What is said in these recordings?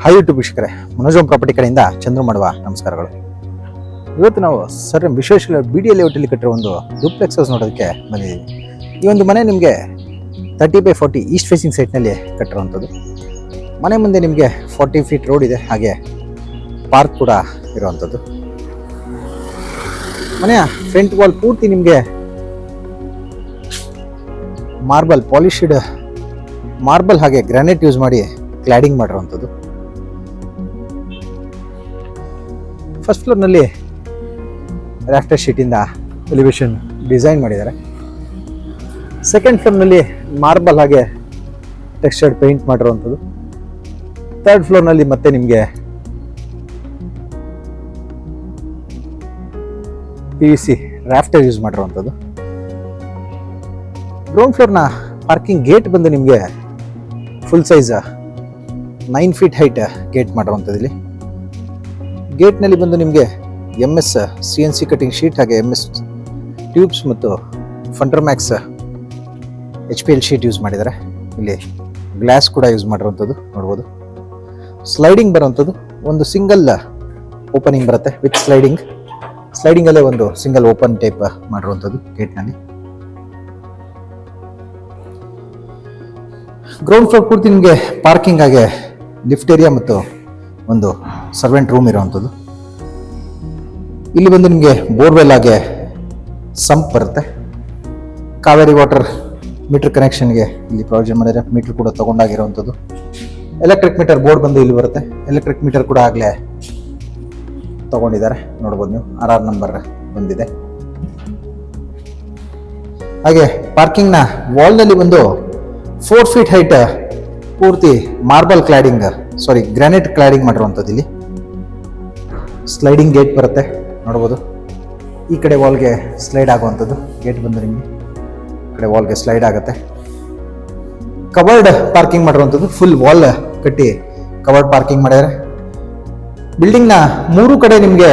Hi YouTube ವೀಕ್ಷಕರೇ, Manoj property ಕಡೆಯಿಂದ ಚಂದ್ರು ಮಾಡುವ ನಮಸ್ಕಾರಗಳು. ಇವತ್ತು ನಾವು ಸರ್ ವಿಶೇಷ BDA ಲೇಔಟಲ್ಲಿ ಕಟ್ಟಿರೋ ಒಂದು ಡೂಪ್ಲೆಕ್ಸ್ ಹೌಸ್ ನೋಡೋದಕ್ಕೆ ಬಂದಿದ್ದೀವಿ. ಈ ಒಂದು ಮನೆ ನಿಮಗೆ 30x40 ಈಸ್ಟ್ ಫೇಸಿಂಗ್ ಸೈಟ್ನಲ್ಲಿ ಕಟ್ಟಿರುವಂಥದ್ದು. ಮನೆ ಮುಂದೆ ನಿಮಗೆ 40 ಫೀಟ್ ರೋಡ್ ಇದೆ, ಹಾಗೆ ಪಾರ್ಕ್ ಕೂಡ ಇರುವಂಥದ್ದು. ಮನೆಯ ಫ್ರಂಟ್ ವಾಲ್ ಪೂರ್ತಿ ನಿಮಗೆ ಪಾಲಿಶ್ಡ್ ಮಾರ್ಬಲ್ ಹಾಗೆ ಗ್ರಾನೈಟ್ ಯೂಸ್ ಮಾಡಿ ಕ್ಲಾಡಿಂಗ್ ಮಾಡಿರುವಂಥದ್ದು. ಫಸ್ಟ್ ಫ್ಲೋರ್ನಲ್ಲಿ ರಾಫ್ಟರ್ ಶೀಟಿಂದ ಎಲಿವೇಶನ್ ಡಿಸೈನ್ ಮಾಡಿದ್ದಾರೆ. ಸೆಕೆಂಡ್ ಫ್ಲೋರ್ನಲ್ಲಿ ಮಾರ್ಬಲ್ ಹಾಗೆ ಟೆಕ್ಸ್ಚರ್ಡ್ ಪೇಂಟ್ ಮಾಡಿರುವಂಥದ್ದು. ಥರ್ಡ್ ಫ್ಲೋರ್ನಲ್ಲಿ ಮತ್ತೆ ನಿಮಗೆ PVC ರಾಫ್ಟರ್ ಯೂಸ್ ಮಾಡಿರುವಂಥದ್ದು. ಗ್ರೌಂಡ್ ಫ್ಲೋರ್ನ ಪಾರ್ಕಿಂಗ್ ಗೇಟ್ ಬಂದು ನಿಮಗೆ full size 9 feet height gate ಮಾಡಿರುವಂಥದ್ದು. ಇಲ್ಲಿ ಗೇಟ್ನಲ್ಲಿ ಬಂದು ನಿಮಗೆ MS CNC ಕಟಿಂಗ್ ಶೀಟ್ ಹಾಗೆ MS ಟ್ಯೂಬ್ಸ್ ಮತ್ತು ಫಂಡರ್ಮ್ಯಾಕ್ಸ್ HPL ಶೀಟ್ ಯೂಸ್ ಮಾಡಿದ್ದಾರೆ. ಇಲ್ಲಿ ಗ್ಲಾಸ್ ಕೂಡ ಯೂಸ್ ಮಾಡಿರುವಂಥದ್ದು ನೋಡ್ಬೋದು. ಸ್ಲೈಡಿಂಗ್ ಬರುವಂಥದ್ದು, ಒಂದು ಸಿಂಗಲ್ ಓಪನಿಂಗ್ ಬರುತ್ತೆ ವಿತ್ ಸ್ಲೈಡಿಂಗಲ್ಲೇ ಒಂದು ಸಿಂಗಲ್ ಓಪನ್ ಟೈಪ್ ಮಾಡಿರುವಂಥದ್ದು ಗೇಟ್ನಲ್ಲಿ. ಗ್ರೌಂಡ್ ಫ್ಲೋರ್ ಪೂರ್ತಿ ನಿಮಗೆ ಪಾರ್ಕಿಂಗ್ ಹಾಗೆ ಲಿಫ್ಟ್ ಏರಿಯಾ ಮತ್ತು ಒಂದು ಸರ್ವೆಂಟ್ ರೂಮ್ ಇರುವಂಥದ್ದು. ಇಲ್ಲಿ ಬಂದು ನಿಮಗೆ ಬೋರ್ವೆಲ್ ಹಾಗೆ ಸಂಪ್ ಬರುತ್ತೆ. ಕಾವೇರಿ ವಾಟರ್ ಮೀಟರ್ ಕನೆಕ್ಷನ್ಗೆ ಇಲ್ಲಿ ಪ್ರೊವಿಷನ್ ಮಾಡಿದರೆ ಮೀಟರ್ ಕೂಡ ತಗೊಂಡಾಗಿರುವಂಥದ್ದು. ಎಲೆಕ್ಟ್ರಿಕ್ ಮೀಟರ್ ಬೋರ್ಡ್ ಬಂದು ಇಲ್ಲಿ ಬರುತ್ತೆ. ಎಲೆಕ್ಟ್ರಿಕ್ ಮೀಟರ್ ಕೂಡ ಆಗಲೇ ತಗೊಂಡಿದ್ದಾರೆ, ನೋಡ್ಬೋದು ನೀವು. RR ನಂಬರ್ ಬಂದಿದೆ. ಹಾಗೆ ಪಾರ್ಕಿಂಗ್ನ ವಾಲ್ನಲ್ಲಿ ಒಂದು 4 ಫೀಟ್ ಹೈಟ್ ಪೂರ್ತಿ ಗ್ರಾನೈಟ್ ಕ್ಲಾಡಿಂಗ್ ಮಾಡಿರುವಂಥದ್ದು. ಇಲ್ಲಿ ಸ್ಲೈಡಿಂಗ್ ಗೇಟ್ ಬರುತ್ತೆ, ನೋಡ್ಬೋದು. ಈ ಕಡೆ ವಾಲ್ಗೆ ಸ್ಲೈಡ್ ಆಗುವಂಥದ್ದು ಗೇಟ್ ಬಂದು ನಿಮಗೆ ಈ ಕಡೆ ವಾಲ್ಗೆ ಸ್ಲೈಡ್ ಆಗುತ್ತೆ. ಕವರ್ಡ್ ಪಾರ್ಕಿಂಗ್ ಮಾಡಿರುವಂಥದ್ದು, ಫುಲ್ ವಾಲ್ ಕಟ್ಟಿ ಕವರ್ಡ್ ಪಾರ್ಕಿಂಗ್ ಮಾಡಿದ್ದಾರೆ. ಬಿಲ್ಡಿಂಗ್ನ 3 ಕಡೆ ನಿಮಗೆ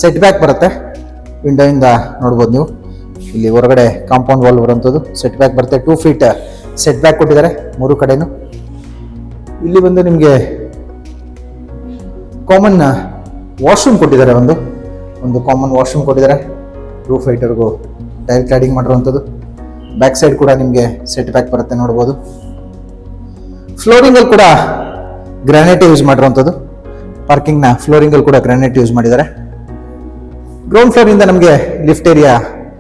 ಸೆಟ್ ಬ್ಯಾಕ್ ಬರುತ್ತೆ. ವಿಂಡೋಯಿಂದ ನೋಡ್ಬೋದು ನೀವು. ಇಲ್ಲಿ ಹೊರಗಡೆ ಕಾಂಪೌಂಡ್ ವಾಲ್ ಬರುವಂಥದ್ದು ಸೆಟ್ ಬ್ಯಾಕ್ ಬರುತ್ತೆ. 2 ಫೀಟ್ ಸೆಟ್ ಬ್ಯಾಕ್ ಕೊಟ್ಟಿದ್ದಾರೆ 3 ಕಡೆನೂ. ಇಲ್ಲಿ ಬಂದು ನಿಮಗೆ ಕಾಮನ್ ವಾಶ್ರೂಮ್ ಕೊಟ್ಟಿದ್ದಾರೆ. ಒಂದು ಕಾಮನ್ ವಾಶ್ರೂಮ್ ಕೊಟ್ಟಿದ್ದಾರೆ. ರೂಫ್ ಹೈಟರ್ಗೂ ಟೈಲ್ ಕ್ಲಾಡಿಂಗ್ ಮಾಡಿರುವಂಥದ್ದು. ಬ್ಯಾಕ್ ಸೈಡ್ ಕೂಡ ನಿಮಗೆ ಸೆಟ್ ಬ್ಯಾಕ್ ಬರುತ್ತೆ, ನೋಡ್ಬೋದು. ಫ್ಲೋರಿಂಗಲ್ಲಿ ಕೂಡ ಗ್ರಾನೈಟ್ ಯೂಸ್ ಮಾಡಿರುವಂಥದ್ದು. ಪಾರ್ಕಿಂಗ್ನ ಫ್ಲೋರಿಂಗಲ್ಲಿ ಕೂಡ ಗ್ರಾನೈಟ್ ಯೂಸ್ ಮಾಡಿದ್ದಾರೆ. ಗ್ರೌಂಡ್ ಫ್ಲೋರಿಂದ ನಮಗೆ ಲಿಫ್ಟ್ ಏರಿಯಾ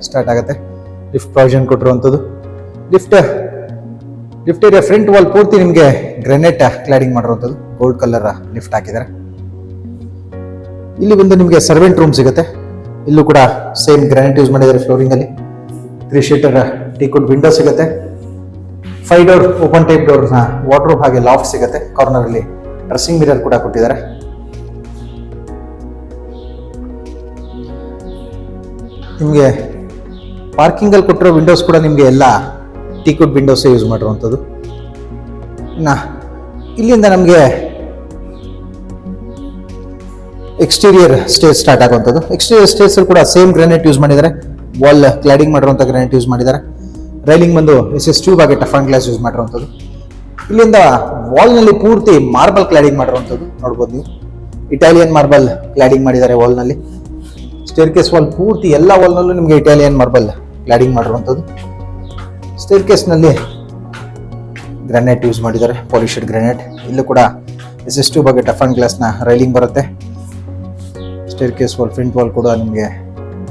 ಸ್ಟಾರ್ಟ್ ಆಗುತ್ತೆ. ಲಿಫ್ಟ್ ಪ್ರೊವಿಷನ್ ಕೊಟ್ಟಿರುವಂಥದ್ದು. ಲಿಫ್ಟ್ ಏರಿಯಾ ಫ್ರಂಟ್ ವಾಲ್ ಪೂರ್ತಿ ನಿಮಗೆ ಗ್ರಾನೈಟ್ ಕ್ಲಾಡಿಂಗ್ ಮಾಡಿರುವಂಥದ್ದು. ಗೋಲ್ಡ್ ಕಲರ್ ಲಿಫ್ಟ್ ಹಾಕಿದ್ದಾರೆ. ಇಲ್ಲಿ ಬಂದು ನಿಮಗೆ ಸರ್ವೆಂಟ್ ರೂಮ್ ಸಿಗುತ್ತೆ. ಇಲ್ಲೂ ಕೂಡ ಸೇಮ್ ಗ್ರಾನೈಟ್ ಯೂಸ್ ಮಾಡಿದ್ದಾರೆ. ಫ್ಲೋರಿಂಗಲ್ಲಿ 3 ಶೀಟರ್ ಟೀಕುಡ್ ವಿಂಡೋ ಸಿಗುತ್ತೆ. 5 ಡೋರ್ ಓಪನ್ ಟೈಪ್ ಡೋರ್ನ ವಾರ್ಡ್ರೋಬ್ ಹಾಗೆ ಲಾಫ್ಟ್ ಸಿಗುತ್ತೆ. ಕಾರ್ನರಲ್ಲಿ ಡ್ರೆಸ್ಸಿಂಗ್ ಮಿರರ್ ಕೂಡ ಕೊಟ್ಟಿದ್ದಾರೆ. ನಿಮಗೆ ಪಾರ್ಕಿಂಗಲ್ಲಿ ಕೊಟ್ಟಿರೋ ವಿಂಡೋಸ್ ಕೂಡ ನಿಮಗೆ ಎಲ್ಲ ಟೀಕುಡ್ ವಿಂಡೋಸೇ ಯೂಸ್ ಮಾಡಿರುವಂಥದ್ದು. ಇನ್ನು ಇಲ್ಲಿಂದ ನಮಗೆ ಎಕ್ಸ್ಟೀರಿಯರ್ ಸ್ಟೇಜ್ ಸ್ಟಾರ್ಟ್ ಆಗುವಂಥದ್ದು. ಎಕ್ಸ್ಟೀರಿಯರ್ ಸ್ಟೇಜ್ ಕೂಡ ಸೇಮ್ ಗ್ರಾನೈಟ್ ಯೂಸ್ ಮಾಡಿದ್ದಾರೆ. ವಾಲ್ ಕ್ಲಾಡಿಂಗ್ ಮಾಡಿರುವಂಥ ಗ್ರಾನೈಟ್ ಯೂಸ್ ಮಾಡಿದ್ದಾರೆ. ರೈಲಿಂಗ್ ಬಂದು SS ಟ್ಯೂಬ್ ಹಾಗೆ ಟಫನ್ ಗ್ಲಾಸ್ ಯೂಸ್ ಮಾಡಿರುವಂಥದ್ದು. ಇಲ್ಲಿಂದ ವಾಲ್ನಲ್ಲಿ ಪೂರ್ತಿ ಮಾರ್ಬಲ್ ಕ್ಲಾಡಿಂಗ್ ಮಾಡಿರುವಂಥದ್ದು, ನೋಡ್ಬೋದು ನೀವು. ಇಟಾಲಿಯನ್ ಮಾರ್ಬಲ್ ಕ್ಲಾಡಿಂಗ್ ಮಾಡಿದ್ದಾರೆ ವಾಲ್ನಲ್ಲಿ. ಸ್ಟೇರ್ಕೇಸ್ ವಾಲ್ ಪೂರ್ತಿ ಎಲ್ಲ ವಾಲ್ನಲ್ಲೂ ನಿಮಗೆ ಇಟಾಲಿಯನ್ ಮಾರ್ಬಲ್ ಕ್ಲಾಡಿಂಗ್ ಮಾಡಿರುವಂಥದ್ದು. ಸ್ಟೇರ್ಕೇಸ್ನಲ್ಲಿ ಗ್ರಾನೈಟ್ ಯೂಸ್ ಮಾಡಿದ್ದಾರೆ, ಪಾಲಿಶ್ಡ್ ಗ್ರಾನೈಟ್. ಇಲ್ಲೂ ಕೂಡ SS ಟ್ಯೂಬ್ ಹಾಗೆ ಟಫನ್ ಗ್ಲಾಸ್ನ ರೈಲಿಂಗ್ ಬರುತ್ತೆ. ಸ್ಟೇರ್ಕೇಸ್ ವಾಲ್ ಫ್ರಂಟ್ ವಾಲ್ ಕೂಡ ನಿಮಗೆ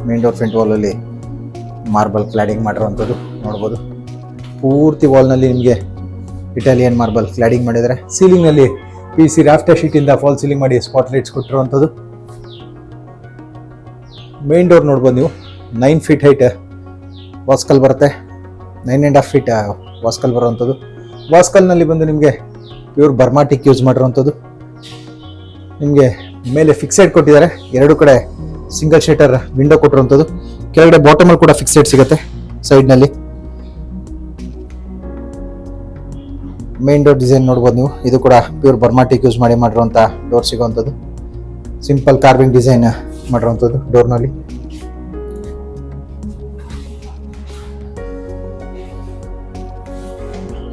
ಮೇನ್ ಡೋರ್ ಫ್ರಂಟ್ ವಾಲಲ್ಲಿ ಮಾರ್ಬಲ್ ಕ್ಲಾಡಿಂಗ್ ಮಾಡಿರುವಂಥದ್ದು, ನೋಡ್ಬೋದು. ಪೂರ್ತಿ ವಾಲ್ನಲ್ಲಿ ನಿಮಗೆ ಇಟಾಲಿಯನ್ ಮಾರ್ಬಲ್ ಕ್ಲಾಡಿಂಗ್ ಮಾಡಿದ್ದಾರೆ. ಸೀಲಿಂಗ್ನಲ್ಲಿ PVC ರಾಫ್ಟರ್ ಶೀಟಿಂದ ಫಾಲ್ ಸೀಲಿಂಗ್ ಮಾಡಿ ಸ್ಪಾಟ್ ಲೈಟ್ಸ್ ಕೊಟ್ಟಿರುವಂಥದ್ದು. ಮೇನ್ ಡೋರ್ ನೋಡ್ಬೋದು ನೀವು. 9 ಫೀಟ್ ಹೈಟ್ ವಾಸ್ಕಲ್ ಬರುತ್ತೆ. 9.5 ಫೀಟ್ ವಾಸ್ಕಲ್ ಬರುವಂಥದ್ದು. ವಾಸ್ಕಲ್ನಲ್ಲಿ ಬಂದು ನಿಮಗೆ ಪ್ಯೂರ್ ಬರ್ಮಾಟಿಕ್ ಯೂಸ್ ಮಾಡಿರುವಂಥದ್ದು. ನಿಮಗೆ ಮೇಲೆ ಫಿಕ್ಸೆಡ್ ಕೊಟ್ಟಿದ್ದಾರೆ. 2 ಕಡೆ ಸಿಂಗಲ್ ಶೀಟರ್ ವಿಂಡೋ ಕೊಟ್ಟಿರುವಂಥದ್ದು. ಕೆಳಗಡೆ ಬಾಟಮಲ್ಲಿ ಕೂಡ ಫಿಕ್ಸೆಡ್ ಸಿಗುತ್ತೆ ಸೈಡ್ನಲ್ಲಿ. ಮೇನ್ ಡೋರ್ ಡಿಸೈನ್ ನೋಡ್ಬೋದು ನೀವು. ಇದು ಕೂಡ ಪ್ಯೂರ್ ಬರ್ಮಾಟಿಕ್ ಯೂಸ್ ಮಾಡಿರುವಂಥ ಡೋರ್ ಸಿಗುವಂಥದ್ದು. ಸಿಂಪಲ್ ಕಾರ್ವಿಂಗ್ ಡಿಸೈನ್ ಮಾಡಿರುವಂಥದ್ದು ಡೋರ್ನಲ್ಲಿ.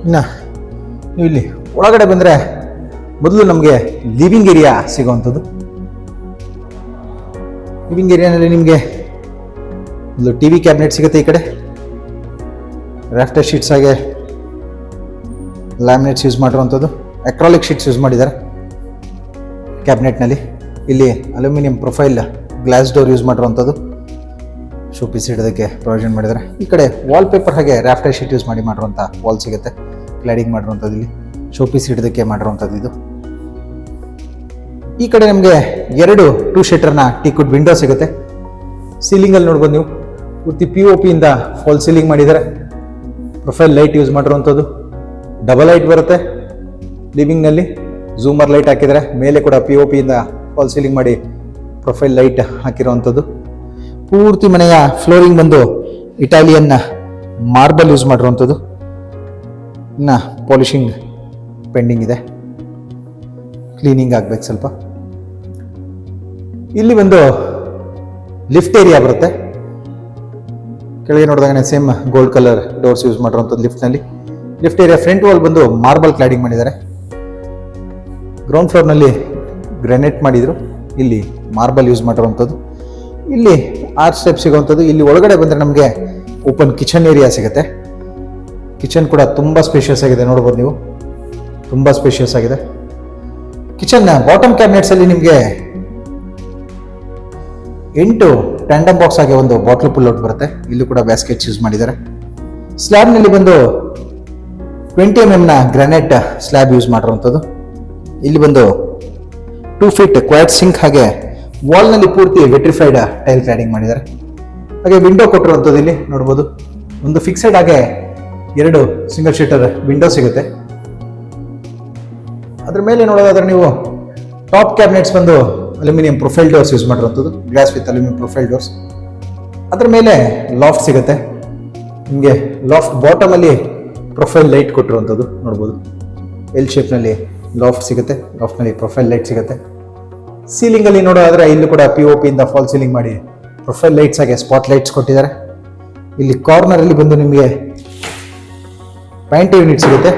ಇನ್ನು ನೀವು ಇಲ್ಲಿ ಒಳಗಡೆ ಬಂದರೆ ಮೊದಲು ನಮಗೆ ಲಿವಿಂಗ್ ಏರಿಯಾ ಸಿಗೋವಂಥದ್ದು. ಲಿವಿಂಗ್ ಏರಿಯಾನಲ್ಲಿ ನಿಮಗೆ ಒಂದು ಟಿ ವಿ ಕ್ಯಾಬಿನೆಟ್ ಸಿಗುತ್ತೆ. ಈ ಕಡೆ ರಾಫ್ಟರ್ ಶೀಟ್ಸ್ ಹಾಗೆ ಲ್ಯಾಮಿನೇಟ್ಸ್ ಯೂಸ್ ಮಾಡಿರುವಂಥದ್ದು, ಅಕ್ರಾಲಿಕ್ ಶೀಟ್ಸ್ ಯೂಸ್ ಮಾಡಿದ್ದಾರೆ ಕ್ಯಾಬಿನೆಟ್ನಲ್ಲಿ. ಇಲ್ಲಿ aluminium profile glass door use ಮಾಡಿರುವಂಥದ್ದು, ಶೋ ಪೀಸ್ ಇಡೋದಕ್ಕೆ ಪ್ರೊವಿಷನ್ ಮಾಡಿದ್ದಾರೆ. ಈ ಕಡೆ ವಾಲ್ ಪೇಪರ್ ಹಾಗೆ ರಾಫ್ಟರ್ ಶೀಟ್ ಯೂಸ್ ಮಾಡಿರುವಂಥ ವಾಲ್ ಸಿಗುತ್ತೆ, ಕ್ಲಾಡಿಂಗ್ ಮಾಡಿರುವಂಥದ್ದು. ಇಲ್ಲಿ ಶೋ ಪೀಸ್ ಇಡೋದಕ್ಕೆ ಮಾಡಿರುವಂಥದ್ದು ಇದು. ಈ ಕಡೆ ನಮಗೆ 2 2 ಶೀಟರ್ನ ಟೀಕುಡ್ ವಿಂಡೋ ಸಿಗುತ್ತೆ. ಸೀಲಿಂಗಲ್ಲಿ ನೋಡ್ಬೋದು ನೀವು, ಪೂರ್ತಿ POP ಇಂದ ಫಾಲ್ ಸೀಲಿಂಗ್ ಮಾಡಿದ್ದಾರೆ. ಪ್ರೊಫೈಲ್ ಲೈಟ್ ಯೂಸ್ ಮಾಡಿರುವಂಥದ್ದು, ಡಬಲ್ ಲೈಟ್ ಬರುತ್ತೆ. ಲಿವಿಂಗ್ನಲ್ಲಿ ಝೂಮರ್ ಲೈಟ್ ಹಾಕಿದರೆ, ಮೇಲೆ ಕೂಡ POP ಇಂದ ಫಾಲ್ ಸೀಲಿಂಗ್ ಮಾಡಿ ಪ್ರೊಫೈಲ್ ಲೈಟ್ ಹಾಕಿರುವಂಥದ್ದು. ಪೂರ್ತಿ ಮನೆಯ ಫ್ಲೋರಿಂಗ್ ಬಂದು ಇಟಾಲಿಯನ್ ಮಾರ್ಬಲ್ ಯೂಸ್ ಮಾಡಿರುವಂಥದ್ದು. ಇನ್ನು ಪಾಲಿಶಿಂಗ್ ಪೆಂಡಿಂಗ್ ಇದೆ, ಕ್ಲೀನಿಂಗ್ ಆಗ್ಬೇಕು ಸ್ವಲ್ಪ. ಇಲ್ಲಿ ಒಂದು ಲಿಫ್ಟ್ ಏರಿಯಾ ಬರುತ್ತೆ. ಕೆಳಗೆ ನೋಡಿದಾಗ same gold colour doors use ಮಾಡಿರುವಂಥದ್ದು ಲಿಫ್ಟ್ನಲ್ಲಿ. ಲಿಫ್ಟ್ ಏರಿಯಾ ಫ್ರಂಟ್ ವಾಲ್ ಬಂದು ಮಾರ್ಬಲ್ ಕ್ಲಾಡಿಂಗ್ ಮಾಡಿದ್ದಾರೆ. ಗ್ರೌಂಡ್ ಫ್ಲೋರ್ನಲ್ಲಿ ಗ್ರಾನೈಟ್ ಮಾಡಿದ್ರು, ಇಲ್ಲಿ ಮಾರ್ಬಲ್ ಯೂಸ್ ಮಾಡಿರುವಂಥದ್ದು. ಇಲ್ಲಿ 6 ಸ್ಟೆಪ್ ಸಿಗುವಂಥದ್ದು. ಇಲ್ಲಿ ಒಳಗಡೆ ಬಂದರೆ ನಮಗೆ ಓಪನ್ ಕಿಚನ್ ಏರಿಯಾ ಸಿಗುತ್ತೆ. ಕಿಚನ್ ಕೂಡ ತುಂಬ ಸ್ಪೇಷಿಯಸ್ ಆಗಿದೆ, ನೋಡ್ಬೋದು ನೀವು, ತುಂಬ ಸ್ಪೇಷಿಯಸ್ ಆಗಿದೆ. ಕಿಚನ್ ಬಾಟಮ್ ಕ್ಯಾಬಿನೆಟ್ಸಲ್ಲಿ ನಿಮಗೆ 8 ಟ್ಯಾಂಡಮ್ ಬಾಕ್ಸ್ ಆಗಿ ಒಂದು ಬಾಟ್ಲ್ ಪುಲ್ಔಟ್ ಬರುತ್ತೆ. ಇಲ್ಲೂ ಕೂಡ ಬ್ಯಾಸ್ಕೆಟ್ಸ್ ಯೂಸ್ ಮಾಡಿದ್ದಾರೆ. ಸ್ಲ್ಯಾಬ್ನಲ್ಲಿ ಬಂದು 20 mm ಗ್ರಾನೈಟ್ ಸ್ಲ್ಯಾಬ್ ಯೂಸ್ ಮಾಡಿರುವಂಥದ್ದು. ಇಲ್ಲಿ ಬಂದು 2 ಫೀಟ್ ಕ್ವಾಡ್ ಸಿಂಕ್ ಹಾಗೆ ವಾಲ್ನಲ್ಲಿ ಪೂರ್ತಿ ವೆಟ್ರಿಫೈಡ್ ಟೈಲ್ ಕ್ಲಾಡಿಂಗ್ ಮಾಡಿದ್ದಾರೆ. ಹಾಗೆ ವಿಂಡೋ ಕೊಟ್ಟಿರುವಂಥದ್ದು ಇಲ್ಲಿ ನೋಡ್ಬೋದು. ಒಂದು ಫಿಕ್ಸೆಡ್ ಹಾಗೆ 2 ಸಿಂಗಲ್ ಶೀಟರ್ ವಿಂಡೋ ಸಿಗುತ್ತೆ. ಅದ್ರ ಮೇಲೆ ನೋಡೋದಾದ್ರೆ ನೀವು ಟಾಪ್ ಕ್ಯಾಬಿನೆಟ್ಸ್ ಬಂದು ಅಲ್ಯೂಮಿನಿಯಂ ಪ್ರೊಫೈಲ್ ಡೋರ್ಸ್ ಯೂಸ್ ಮಾಡಿರುವಂಥದ್ದು, glass with aluminium profile doors. ಅದ್ರ ಮೇಲೆ ಲಾಫ್ಟ್ ಸಿಗುತ್ತೆ ನಿಮಗೆ. ಲಾಫ್ಟ್ ಬಾಟಮಲ್ಲಿ ಪ್ರೊಫೈಲ್ ಲೈಟ್ ಕೊಟ್ಟಿರುವಂಥದ್ದು ನೋಡ್ಬೋದು. ಎಲ್ ಶೇಪ್ನಲ್ಲಿ ಲಾಫ್ಟ್ ಸಿಗುತ್ತೆ, ಲಾಫ್ಟ್ನಲ್ಲಿ ಪ್ರೊಫೈಲ್ ಲೈಟ್ ಸಿಗುತ್ತೆ. ಸೀಲಿಂಗಲ್ಲಿ ನೋಡೋದಾದ್ರೆ ಇಲ್ಲೂ ಕೂಡ POP ಇಂದ ಫಾಲ್ ಸೀಲಿಂಗ್ ಮಾಡಿ ಪ್ರೊಫೈಲ್ ಲೈಟ್ಸ್ ಹಾಗೆ ಸ್ಪಾಟ್ ಲೈಟ್ಸ್ ಕೊಟ್ಟಿದ್ದಾರೆ. ಇಲ್ಲಿ ಕಾರ್ನರಲ್ಲಿ ಬಂದು ನಿಮಗೆ ಪ್ಯಾಂಟ್ರಿ ಯೂನಿಟ್ ಸಿಗುತ್ತೆ,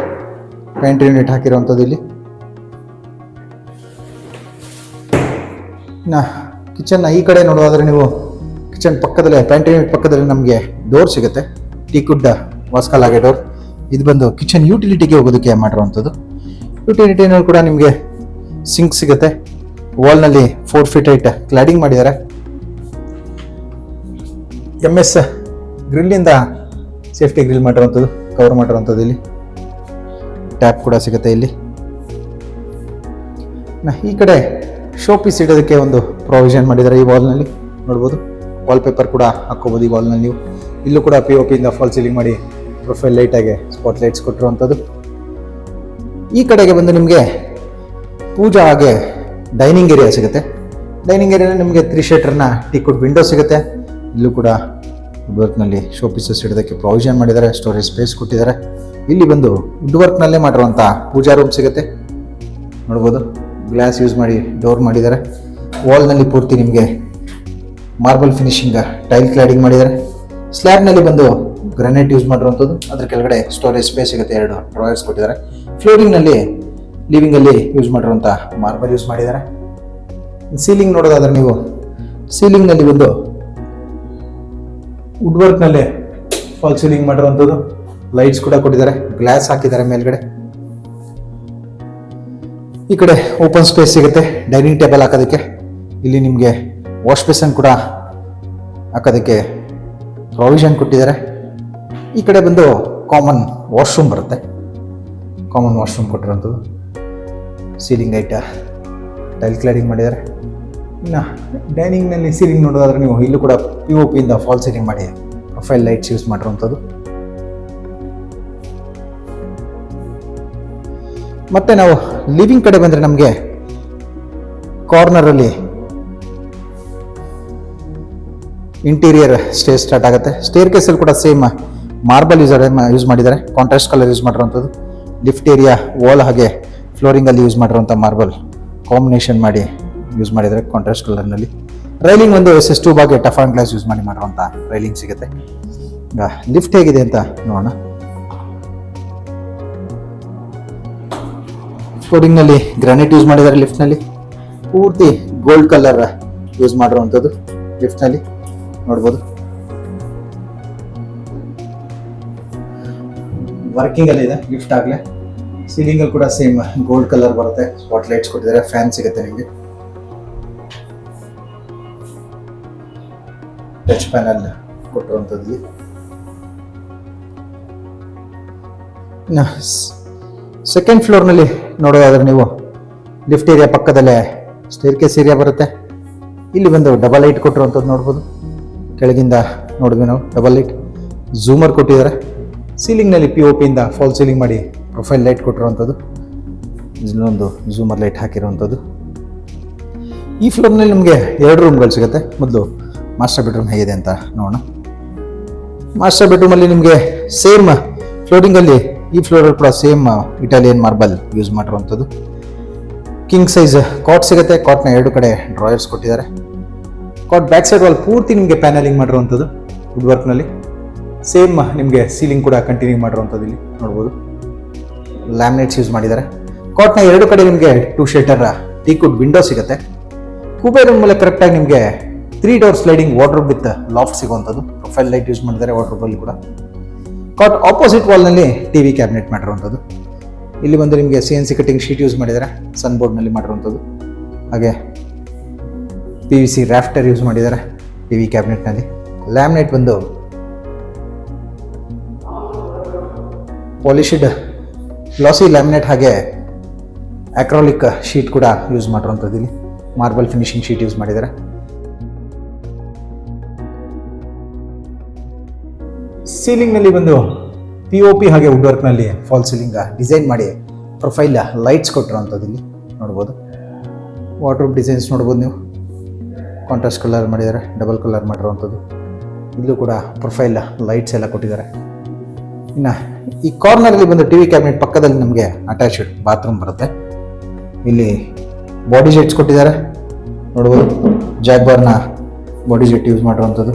ಪ್ಯಾಂಟ್ರಿ ಯೂನಿಟ್ ಹಾಕಿರುವಂಥದ್ದು ಇಲ್ಲಿ. ಇನ್ನು ಕಿಚನ್ನ ಈ ಕಡೆ ನೋಡೋದಾದ್ರೆ ನೀವು ಕಿಚನ್ ಪಕ್ಕದಲ್ಲೇ ಪ್ಯಾಂಟ್ರಿ ಯೂನಿಟ್ ಪಕ್ಕದಲ್ಲಿ ನಮಗೆ ಡೋರ್ ಸಿಗುತ್ತೆ, ಟೀಕುಡ್ ವಾಸ್ಕಲ್ ಹಾಗೆ ಡೋರ್. ಇದು ಬಂದು ಕಿಚನ್ ಯುಟಿಲಿಟಿಗೆ ಹೋಗೋದಕ್ಕೆ ಮಾಡಿರುವಂಥದ್ದು. ಯುಟಿಲಿಟಿನಲ್ಲಿ ಕೂಡ ನಿಮಗೆ ಸಿಂಕ್ ಸಿಗುತ್ತೆ. ವಾಲ್ನಲ್ಲಿ 4 ಫೀಟ್ ಹೈಟ್ ಕ್ಲಾಡಿಂಗ್ ಮಾಡಿದ್ದಾರೆ. MS ಗ್ರಿಲ್ಲಿಂದ ಸೇಫ್ಟಿ ಗ್ರಿಲ್ ಮಾಡಿರುವಂಥದ್ದು, ಕವರ್ ಮಾಡಿರುವಂಥದ್ದು. ಇಲ್ಲಿ ಟ್ಯಾಪ್ ಕೂಡ ಸಿಗುತ್ತೆ. ಇಲ್ಲಿ ಈ ಕಡೆ ಶೋ ಪೀಸ್ ಇಡೋದಕ್ಕೆ ಒಂದು ಪ್ರೊವಿಷನ್ ಮಾಡಿದ್ದಾರೆ. ಈ ವಾಲ್ನಲ್ಲಿ ನೋಡ್ಬೋದು, ವಾಲ್ ಪೇಪರ್ ಕೂಡ ಹಾಕೋಬೋದು ಈ ವಾಲ್ನಲ್ಲಿ ನೀವು. ಇಲ್ಲೂ ಕೂಡ POP ಇಂದ ಫಾಲ್ ಸೀಲಿಂಗ್ ಮಾಡಿ ಪ್ರೊಫೈಲ್ ಲೈಟಾಗಿ ಸ್ಪಾಟ್ ಲೈಟ್ಸ್ ಕೊಟ್ಟಿರುವಂಥದ್ದು. ಈ ಕಡೆಗೆ ಬಂದು ನಿಮಗೆ ಪೂಜಾ ಹಾಗೆ ಡೈನಿಂಗ್ ಏರಿಯಾ ಸಿಗುತ್ತೆ. ಡೈನಿಂಗ್ ಏರಿಯಾದಲ್ಲಿ ನಿಮಗೆ 3 ಶೀಟರ್ನ ಟೀಕುಡ್ ವಿಂಡೋ ಸಿಗುತ್ತೆ. ಇಲ್ಲೂ ಕೂಡ ವುಡ್ ವರ್ಕ್ನಲ್ಲಿ ಶೋ ಪೀಸಸ್ ಇಡೋದಕ್ಕೆ ಪ್ರೊವಿಷನ್ ಮಾಡಿದ್ದಾರೆ, ಸ್ಟೋರೇಜ್ ಸ್ಪೇಸ್ ಕೊಟ್ಟಿದ್ದಾರೆ. ಇಲ್ಲಿ ಬಂದು ವುಡ್ ವರ್ಕ್ನಲ್ಲೇ ಮಾಡಿರುವಂಥ ಪೂಜಾ ರೂಮ್ ಸಿಗುತ್ತೆ ನೋಡ್ಬೋದು. ಗ್ಲಾಸ್ ಯೂಸ್ ಮಾಡಿ ಡೋರ್ ಮಾಡಿದ್ದಾರೆ. ವಾಲ್ನಲ್ಲಿ ಪೂರ್ತಿ ನಿಮಗೆ ಮಾರ್ಬಲ್ ಫಿನಿಶಿಂಗ್ ಟೈಲ್ ಕ್ಲಾಡಿಂಗ್ ಮಾಡಿದ್ದಾರೆ. ಸ್ಲ್ಯಾಬ್ನಲ್ಲಿ ಬಂದು ಗ್ರಾನೈಟ್ ಯೂಸ್ ಮಾಡಿರುವಂಥದ್ದು. ಅದ್ರ ಕೆಳಗಡೆ ಸ್ಟೋರೇಜ್ ಸ್ಪೇಸ್ ಸಿಗುತ್ತೆ, 2 ಡ್ರಾಯರ್ಸ್ ಕೊಟ್ಟಿದ್ದಾರೆ. ಫ್ಲೋರಿಂಗ್ನಲ್ಲಿ ಲಿವಿಂಗಲ್ಲಿ ಯೂಸ್ ಮಾಡಿರುವಂಥ ಮಾರ್ಬಲ್ ಯೂಸ್ ಮಾಡಿದ್ದಾರೆ. ಸೀಲಿಂಗ್ ನೋಡೋದಾದ್ರೆ ನೀವು ಸೀಲಿಂಗ್ನಲ್ಲಿ ಬಂದು ವುಡ್ ವರ್ಕ್ನಲ್ಲೇ ಫಾಲ್ ಸೀಲಿಂಗ್ ಮಾಡಿರುವಂಥದ್ದು. ಲೈಟ್ಸ್ ಕೂಡ ಕೊಟ್ಟಿದ್ದಾರೆ, ಗ್ಲಾಸ್ ಹಾಕಿದ್ದಾರೆ ಮೇಲ್ಗಡೆ. ಈ ಕಡೆ ಓಪನ್ ಸ್ಪೇಸ್ ಸಿಗುತ್ತೆ ಡೈನಿಂಗ್ ಟೇಬಲ್ ಹಾಕೋದಕ್ಕೆ. ಇಲ್ಲಿ ನಿಮಗೆ ವಾಶ್ ಬೇಸನ್ ಕೂಡ ಹಾಕೋದಕ್ಕೆ ಪ್ರೊವಿಷನ್ ಕೊಟ್ಟಿದ್ದಾರೆ. ಈ ಕಡೆ ಬಂದು ಕಾಮನ್ ವಾಶ್ರೂಮ್ ಬರುತ್ತೆ, ಕಾಮನ್ ವಾಶ್ರೂಮ್ ಕೊಟ್ಟಿರೋಂಥದ್ದು. ಸೀಲಿಂಗ್ ಐಟ ಟೈಲ್ ಕ್ಲಾಡಿಂಗ್ ಮಾಡಿದ್ದಾರೆ. ಇನ್ನು ಡೈನಿಂಗ್ನಲ್ಲಿ ಸೀಲಿಂಗ್ ನೋಡೋದಾದ್ರೆ ನೀವು ಇಲ್ಲೂ ಕೂಡ POP ಇಂದ ಫಾಲ್ ಸೀಲಿಂಗ್ ಮಾಡಿ ಪ್ರೊಫೈಲ್ ಲೈಟ್ಸ್ ಯೂಸ್ ಮಾಡಿರುವಂಥದ್ದು. ಮತ್ತೆ ನಾವು ಲಿವಿಂಗ್ ಕಡೆ ಬಂದರೆ ನಮಗೆ ಕಾರ್ನರಲ್ಲಿ ಇಂಟೀರಿಯರ್ ಸ್ಟೇರ್ ಸ್ಟಾರ್ಟ್ ಆಗುತ್ತೆ. ಸ್ಟೇರ್ ಕೇಸಲ್ಲಿ ಕೂಡ ಸೇಮ್ ಮಾರ್ಬಲ್ ಯೂಸ್ ಮಾಡಿದ್ದಾರೆ, ಕಾಂಟ್ರಾಸ್ಟ್ ಕಲರ್ ಯೂಸ್ ಮಾಡಿರುವಂಥದ್ದು. ಲಿಫ್ಟ್ ಏರಿಯಾ ವಾಲ್ ಹಾಗೆ ಫ್ಲೋರಿಂಗಲ್ಲಿ ಯೂಸ್ ಮಾಡಿರುವಂಥ ಮಾರ್ಬಲ್ ಕಾಂಬಿನೇಷನ್ ಮಾಡಿ ಯೂಸ್ ಮಾಡಿದ್ದಾರೆ ಕಾಂಟ್ರಾಸ್ಟ್ ಕಲರ್ನಲ್ಲಿ. ರೈಲಿಂಗ್ ಒಂದು SS2 ಬಾಗೆ ಟಫಾನ್ ಗ್ಲಾಸ್ ಯೂಸ್ ಮಾಡಿರುವಂಥ ರೈಲಿಂಗ್ ಸಿಗುತ್ತೆ. ಈಗ ಲಿಫ್ಟ್ ಹೇಗಿದೆ ಅಂತ ನೋಡೋಣ. ಫ್ಲೋರಿಂಗ್ನಲ್ಲಿ ಗ್ರಾನೈಟ್ ಯೂಸ್ ಮಾಡಿದ್ದಾರೆ. ಲಿಫ್ಟ್ನಲ್ಲಿ ಪೂರ್ತಿ ಗೋಲ್ಡ್ ಕಲರ್ ಯೂಸ್ ಮಾಡಿರುವಂಥದ್ದು ಲಿಫ್ಟ್ನಲ್ಲಿ ನೋಡ್ಬೋದು. ವರ್ಕಿಂಗ್ ಅಲ್ಲಿ ಇದೆ ಲಿಫ್ಟ್ ಆಗಲೇ. ಸೀಲಿಂಗ್ ಅಲ್ಲಿ ಕೂಡ ಸೇಮ್ ಗೋಲ್ಡ್ ಕಲರ್ ಬರುತ್ತೆ. ಸ್ಪಾಟ್ ಲೈಟ್ಸ್ ಕೊಟ್ಟಿದ್ದಾರೆ. ಫ್ಯಾನ್ ಸಿಗುತ್ತೆ ನಿಮಗೆ. ಟಚ್ ಪ್ಯಾನಲ್ ಕೊಟ್ಟಿರುವಂಥದ್ದು. ಇನ್ನು ಸೆಕೆಂಡ್ ಫ್ಲೋರ್ನಲ್ಲಿ ನೋಡೋದಾದ್ರೆ ನೀವು ಲಿಫ್ಟ್ ಏರಿಯಾ ಪಕ್ಕದಲ್ಲೇ ಸ್ಟೇರ್ ಕೇಸ್ ಏರಿಯಾ ಬರುತ್ತೆ. ಇಲ್ಲಿ ಬಂದು ಡಬಲ್ ಲೈಟ್ ಕೊಟ್ಟಿರುವಂಥದ್ದು ನೋಡ್ಬೋದು. ಕೆಳಗಿಂದ ನೋಡಿದ್ವಿ ನಾವು ಡಬಲ್ ಲೈಟ್. ಝೂಮರ್ ಕೊಟ್ಟಿದ್ದಾರೆ. ಸೀಲಿಂಗ್ನಲ್ಲಿ POP ಇಂದ ಫಾಲ್ ಸೀಲಿಂಗ್ ಮಾಡಿ ಪ್ರೊಫೈಲ್ ಲೈಟ್ ಕೊಟ್ಟಿರುವಂಥದ್ದು. ಇಲ್ಲೊಂದು ಝೂಮರ್ ಲೈಟ್ ಹಾಕಿರುವಂಥದ್ದು. ಈ ಫ್ಲೋರ್ನಲ್ಲಿ ನಿಮಗೆ 2 ರೂಮ್ಗಳು ಸಿಗುತ್ತೆ. ಮೊದಲು ಮಾಸ್ಟರ್ ಬೆಡ್ರೂಮ್ ಹೇಗಿದೆ ಅಂತ ನೋಡೋಣ. ಮಾಸ್ಟರ್ ಬೆಡ್ರೂಮಲ್ಲಿ ನಿಮಗೆ ಸೇಮ್ ಫ್ಲೋರಿಂಗಲ್ಲಿ ಈ ಫ್ಲೋರಲ್ಲಿ ಕೂಡ ಸೇಮ್ ಇಟಾಲಿಯನ್ ಮಾರ್ಬಲ್ ಯೂಸ್ ಮಾಡಿರುವಂಥದ್ದು. ಕಿಂಗ್ ಸೈಜ್ ಕಾಟ್ ಸಿಗುತ್ತೆ. ಕಾಟ್ನ 2 ಕಡೆ ಡ್ರಾಯರ್ಸ್ ಕೊಟ್ಟಿದ್ದಾರೆ. ಕಾಟ್ ಬ್ಯಾಕ್ ಸೈಡ್ ವಾಲ್ ಪೂರ್ತಿ ನಿಮಗೆ ಪ್ಯಾನಲಿಂಗ್ ಮಾಡಿರುವಂಥದ್ದು ವುಡ್ ವರ್ಕ್ನಲ್ಲಿ. ಸೇಮ್ ನಿಮಗೆ ಸೀಲಿಂಗ್ ಕೂಡ ಕಂಟಿನ್ಯೂ ಮಾಡಿರುವಂಥದ್ದು ಇಲ್ಲಿ ನೋಡ್ಬೋದು. ಲ್ಯಾಮಿನೇಟ್ಸ್ ಯೂಸ್ ಮಾಡಿದ್ದಾರೆ. ಕಾಟ್ನ 2 ಕಡೆ ನಿಮಗೆ 2 ಶೇಟರ್ ಟೀಕುಡ್ ವಿಂಡೋ ಸಿಗುತ್ತೆ. ಕೂಬೆ ರೂಮ್ ಮೇಲೆ ಕರೆಕ್ಟಾಗಿ ನಿಮಗೆ 3 door sliding wardrobe with loft ಸಿಗುವಂಥದ್ದು. ಪ್ರೊಫೈಲ್ ಲೈಟ್ ಯೂಸ್ ಮಾಡಿದ್ದಾರೆ ವಾರ್ಡ್ರೋಬಲ್ಲಿ ಕೂಡ. ಕಾಟ್ ಆಪೋಸಿಟ್ ವಾಲ್ನಲ್ಲಿ TV ಕ್ಯಾಬಿನೆಟ್ ಮಾಡಿರುವಂಥದ್ದು. ಇಲ್ಲಿ ಬಂದು ನಿಮಗೆ CNC ಕಟಿಂಗ್ ಶೀಟ್ ಯೂಸ್ ಮಾಡಿದ್ದಾರೆ. ಸನ್ ಬೋರ್ಡ್ನಲ್ಲಿ ಮಾಡಿರುವಂಥದ್ದು. ಹಾಗೆ PVC ರಾಫ್ಟರ್ ಯೂಸ್ ಮಾಡಿದ್ದಾರೆ TV ಕ್ಯಾಬಿನೆಟ್ನಲ್ಲಿ. ಲ್ಯಾಮಿನೇಟ್ ಬಂದು ಪಾಲಿಶಿಡ್ ಗ್ಲಾಸಿ ಲ್ಯಾಮಿನೇಟ್ ಹಾಗೆ ಅಕ್ರಾಲಿಕ್ ಶೀಟ್ ಕೂಡ ಯೂಸ್ ಮಾಡಿರುವಂಥದ್ದು. ಇಲ್ಲಿ ಮಾರ್ಬಲ್ ಫಿನಿಶಿಂಗ್ ಶೀಟ್ ಯೂಸ್ ಮಾಡಿದ್ದಾರೆ. ಸೀಲಿಂಗ್ನಲ್ಲಿ ಬಂದು POP ಹಾಗೆ ವುಡ್ ವರ್ಕ್ನಲ್ಲಿ ಫಾಲ್ ಸೀಲಿಂಗ್ ಡಿಸೈನ್ ಮಾಡಿ ಪ್ರೊಫೈಲ್ ಲೈಟ್ಸ್ ಕೊಟ್ಟಿರುವಂಥದ್ದು ಇಲ್ಲಿ ನೋಡ್ಬೋದು. ವಾರ್ಡ್ರೋಬ್ ಡಿಸೈನ್ಸ್ ನೋಡ್ಬೋದು ನೀವು. ಕಾಂಟ್ರಾಸ್ಟ್ ಕಲರ್ ಮಾಡಿದ್ದಾರೆ. ಡಬಲ್ ಕಲರ್ ಮಾಡಿರುವಂಥದ್ದು. ಇಲ್ಲೂ ಕೂಡ ಪ್ರೊಫೈಲ್ ಲೈಟ್ಸ್ ಎಲ್ಲ ಕೊಟ್ಟಿದ್ದಾರೆ. ಇನ್ನು ಈ ಕಾರ್ನರಲ್ಲಿ ಬಂದು TV ಕ್ಯಾಬಿನೆಟ್ ಪಕ್ಕದಲ್ಲಿ ನಮಗೆ ಅಟ್ಯಾಚ್ಡ್ ಬಾತ್ರೂಮ್ ಬರುತ್ತೆ. ಇಲ್ಲಿ ಬಾಡಿ ಜೆಟ್ಸ್ ಕೊಟ್ಟಿದ್ದಾರೆ ನೋಡ್ಬೋದು. ಜಾಗ್ವಾರ್ನ ಬಾಡಿ ಜೆಟ್ ಯೂಸ್ ಮಾಡಿರುವಂಥದ್ದು.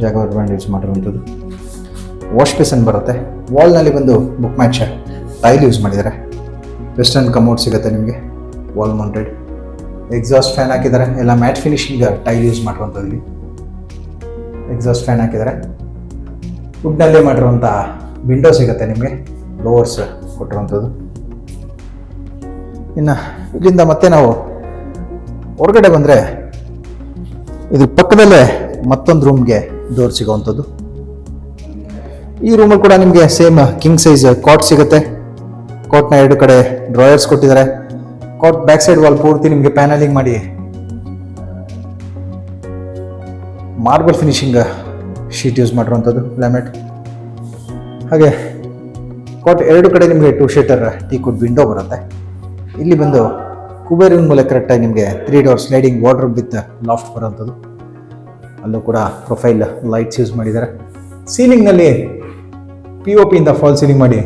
ಜಾಗ್ವಾರ್ ಬ್ರ್ಯಾಂಡ್ ಯೂಸ್ ಮಾಡಿರುವಂಥದ್ದು. ವಾಶ್ ಬೇಸನ್ ಬರುತ್ತೆ. ವಾಲ್ನಲ್ಲಿ ಬಂದು ಬುಕ್ ಮ್ಯಾಚ್ ಟೈಲ್ ಯೂಸ್ ಮಾಡಿದ್ದಾರೆ. ವೆಸ್ಟರ್ನ್ ಕಮೋಡ್ ಸಿಗುತ್ತೆ ನಿಮಗೆ ವಾಲ್ ಮೌಂಟೆಡ್. ಎಕ್ಸಾಸ್ಟ್ ಫ್ಯಾನ್ ಹಾಕಿದ್ದಾರೆ. ಎಲ್ಲ ಮ್ಯಾಟ್ ಫಿನಿಶಿಂಗ್ ಟೈಲ್ ಯೂಸ್ ಮಾಡಿರುವಂಥದ್ದು. ಇಲ್ಲಿ ಎಕ್ಸಾಸ್ಟ್ ಫ್ಯಾನ್ ಹಾಕಿದ್ದಾರೆ. ವುಡ್ನಲ್ಲೇ ಮಾಡಿರುವಂಥ ವಿಂಡೋ ಸಿಗುತ್ತೆ ನಿಮಗೆ. ಡೋರ್ಸ್ ಕೊಟ್ಟಿರುವಂಥದ್ದು. ಇನ್ನು ಇಲ್ಲಿಂದ ಮತ್ತೆ ನಾವು ಹೊರಗಡೆ ಬಂದರೆ ಇದ್ರ ಪಕ್ಕದಲ್ಲೇ ಮತ್ತೊಂದು ರೂಮ್ಗೆ ಡೋರ್ ಸಿಗೋವಂಥದ್ದು. ಈ ರೂಮಲ್ಲಿ ಕೂಡ ನಿಮಗೆ ಸೇಮ್ ಕಿಂಗ್ ಸೈಜ್ ಕಾಟ್ ಸಿಗುತ್ತೆ. ಕಾಟ್ನ 2 ಕಡೆ ಡ್ರಾಯರ್ಸ್ ಕೊಟ್ಟಿದ್ದಾರೆ. ಕಾಟ್ ಬ್ಯಾಕ್ ಸೈಡ್ ವಾಲ್ ಪೂರ್ತಿ ನಿಮಗೆ ಪ್ಯಾನಲಿಂಗ್ ಮಾಡಿ ಮಾರ್ಬಲ್ ಫಿನಿಶಿಂಗ್ ಶೀಟ್ ಯೂಸ್ ಮಾಡಿರುವಂಥದ್ದು ಲ್ಯಾಮಿನೇಟ್. ಹಾಗೆ ಕಾಟ್ 2 ಕಡೆ ನಿಮಗೆ 2 ಶೇಟರ್ ಟೀಕುಡ್ ವಿಂಡೋ ಬರುತ್ತೆ. ಇಲ್ಲಿ ಬಂದು ಕುಬೇರಿನ ಮೂಲಕ ಕರೆಕ್ಟಾಗಿ ನಿಮಗೆ 3 door sliding wardrobe with loft ಬರುವಂಥದ್ದು. ಅಲ್ಲೂ ಕೂಡ ಪ್ರೊಫೈಲ್ ಲೈಟ್ಸ್ ಯೂಸ್ ಮಾಡಿದ್ದಾರೆ. ಸೀಲಿಂಗ್ನಲ್ಲಿ POP ಇಂದ ಫಾಲ್ ಸೀಲಿಂಗ್ ಮಾಡಿ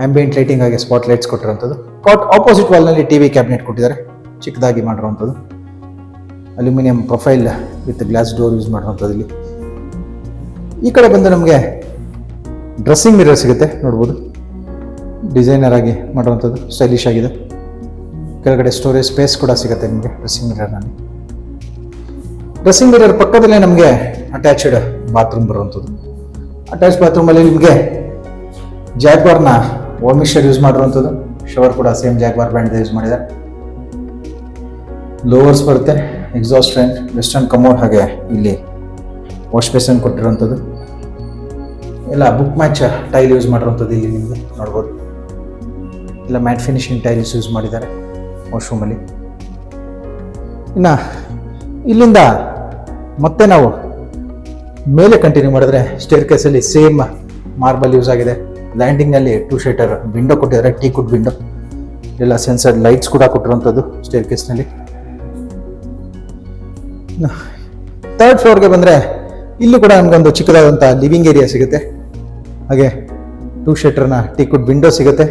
ಆಂಬಿಯೆಂಟ್ ಲೈಟಿಂಗ್ ಆಗಿ ಸ್ಪಾಟ್ ಲೈಟ್ಸ್ ಕೊಟ್ಟಿರುವಂಥದ್ದು. ಕಾಟ್ ಆಪೋಸಿಟ್ ವಾಲ್ನಲ್ಲಿ TV ಕ್ಯಾಬಿನೆಟ್ ಕೊಟ್ಟಿದ್ದಾರೆ. ಚಿಕ್ಕದಾಗಿ ಮಾಡಿರುವಂಥದ್ದು. Aluminium profile with glass door use ಮಾಡಿರುವಂಥದ್ದು. ಇಲ್ಲಿ ಈ ಕಡೆ ಬಂದು ನಮಗೆ ಡ್ರೆಸ್ಸಿಂಗ್ ಮಿರರ್ ಸಿಗುತ್ತೆ ನೋಡ್ಬೋದು. ಡಿಸೈನರ್ ಆಗಿ ಮಾಡುವಂಥದ್ದು. ಸ್ಟೈಲಿಶ್ ಆಗಿದೆ. ಕೆಳಗಡೆ ಸ್ಟೋರೇಜ್ ಸ್ಪೇಸ್ ಕೂಡ ಸಿಗುತ್ತೆ ನಿಮಗೆ ಡ್ರೆಸ್ಸಿಂಗ್ ಮಿರರ್ನಲ್ಲಿ. ಡ್ರೆಸ್ಸಿಂಗ್ ಮಿರರ್ ಪಕ್ಕದಲ್ಲೇ ನಮಗೆ ಅಟ್ಯಾಚ್ಡ್ ಬಾತ್ರೂಮ್ ಬರುವಂಥದ್ದು. ಅಟ್ಯಾಚ್ ಬಾತ್ರೂಮಲ್ಲಿ ನಿಮಗೆ ಜಾಗ್ವಾರ್ನ ವಾಲ್ ಮಿಕ್ಸ್ಚರ್ ಯೂಸ್ ಮಾಡಿರುವಂಥದ್ದು. ಶವರ್ ಕೂಡ ಸೇಮ್ ಜಾಗ್ವಾರ್ ಬ್ರ್ಯಾಂಡ್ ಯೂಸ್ ಮಾಡಿದ್ದಾರೆ. ಲೋವರ್ಸ್ ಬರುತ್ತೆ. ಎಕ್ಸಾಸ್ಟ್ ಫ್ಯಾನ್, ವೆಸ್ಟರ್ನ್ ಕಮೋಡ್ ಹಾಗೆ ಇಲ್ಲಿ ವಾಶ್ ಬೇಸನ್ ಕೊಟ್ಟಿರುವಂಥದ್ದು. ಎಲ್ಲ ಬುಕ್ ಮ್ಯಾಚ್ ಟೈಲ್ ಯೂಸ್ ಮಾಡಿರುವಂಥದ್ದು ಇಲ್ಲಿ ನಿಮಗೆ ನೋಡ್ಬೋದು. ಎಲ್ಲ ಮ್ಯಾಟ್ ಫಿನಿಶಿಂಗ್ ಟೈಲ್ಸ್ ಯೂಸ್ ಮಾಡಿದ್ದಾರೆ ವಾಶ್ರೂಮಲ್ಲಿ. ಇನ್ನು ಇಲ್ಲಿಂದ ಮತ್ತೆ ನಾವು ಮೇಲೆ ಕಂಟಿನ್ಯೂ ಮಾಡಿದ್ರೆ ಸ್ಟೇರ್ ಕೇಸಲ್ಲಿ ಸೇಮ್ ಮಾರ್ಬಲ್ ಯೂಸ್ ಆಗಿದೆ. ಲ್ಯಾಂಡಿಂಗ್ನಲ್ಲಿ 2 ಶೇಟರ್ ವಿಂಡೋ ಕೊಟ್ಟಿದ್ದಾರೆ. ಟೀಕುಡ್ ವಿಂಡೋ. ಎಲ್ಲ ಸೆನ್ಸರ್ಡ್ ಲೈಟ್ಸ್ ಕೂಡ ಕೊಟ್ಟಿರುವಂಥದ್ದು ಸ್ಟೇರ್ ಕೇಸ್ನಲ್ಲಿ. 3rd ಫ್ಲೋರ್ಗೆ ಬಂದರೆ ಇಲ್ಲಿ ಕೂಡ ನಮಗೊಂದು ಚಿಕ್ಕದಾದಂಥ ಲಿವಿಂಗ್ ಏರಿಯಾ ಸಿಗುತ್ತೆ. ಹಾಗೆ 2 ಶೇಟರ್ನ ಟೀಕುಡ್ ವಿಂಡೋ ಸಿಗುತ್ತೆ.